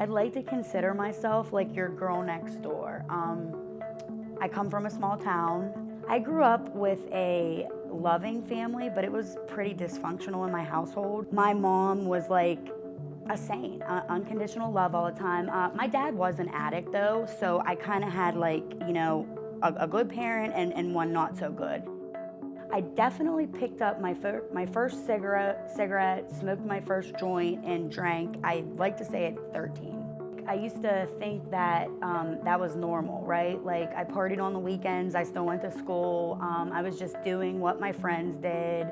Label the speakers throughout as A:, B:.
A: I'd like to consider myself like your girl next door. I come from a small town. I grew up with a loving family, but it was pretty dysfunctional in my household. My mom was like a saint, unconditional love all the time. My dad was an addict though, so I kind of had like, you know, a good parent and one not so good. I definitely picked up my first cigarette, smoked my first joint, and drank, I'd like to say at 13. I used to think that that was normal, right? Like I partied on the weekends, I still went to school, I was just doing what my friends did,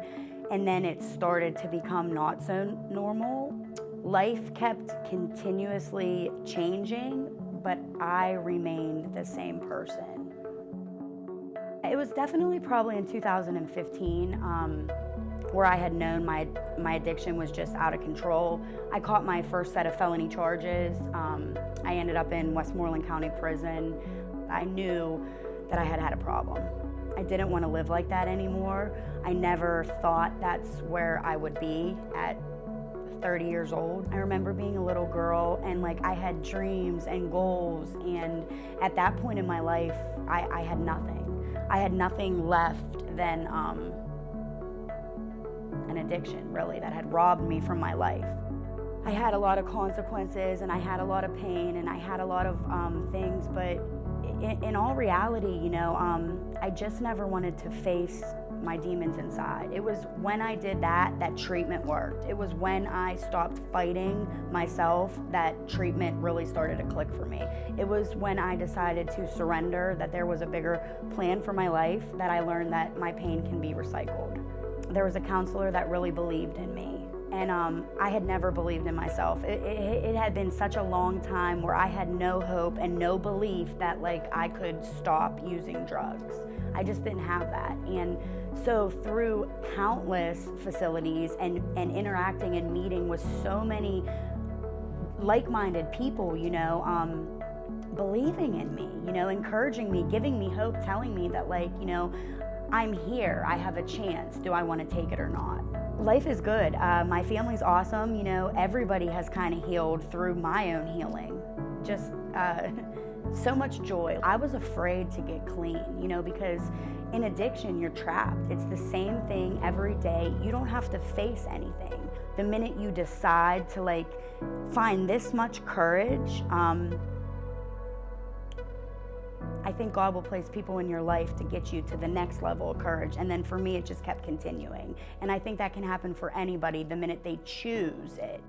A: and then it started to become not so normal. Life kept continuously changing, but I remained the same person. It was definitely probably in 2015 where I had known my addiction was just out of control. I caught my first set of felony charges. I ended up in Westmoreland County Prison. I knew that I had a problem. I didn't want to live like that anymore. I never thought that's where I would be at 30 years old. I remember being a little girl and like I had dreams and goals, and at that point in my life, I had nothing. I had nothing left than an addiction, really, that had robbed me from my life. I had a lot of consequences, and I had a lot of pain, and I had a lot of things, but in all reality, you know, I just never wanted to face my demons inside. It was when I did that treatment worked. It was when I stopped fighting myself that treatment really started to click for me. It was when I decided to surrender, that there was a bigger plan for my life, that I learned that my pain can be recycled. There was a counselor that really believed in me, and I had never believed in myself. It had been such a long time where I had no hope and no belief that like I could stop using drugs. I just didn't have that. And so through countless facilities and interacting and meeting with so many like-minded people, you know, believing in me, you know, encouraging me, giving me hope, telling me that like, you know, I'm here, I have a chance, do I want to take it or not? Life is good. My family's awesome, you know, everybody has kind of healed through my own healing. Just so much joy. I was afraid to get clean, you know, because in addiction, you're trapped. It's the same thing every day. You don't have to face anything. The minute you decide to like find this much courage, I think God will place people in your life to get you to the next level of courage. And then for me, it just kept continuing. And I think that can happen for anybody the minute they choose it.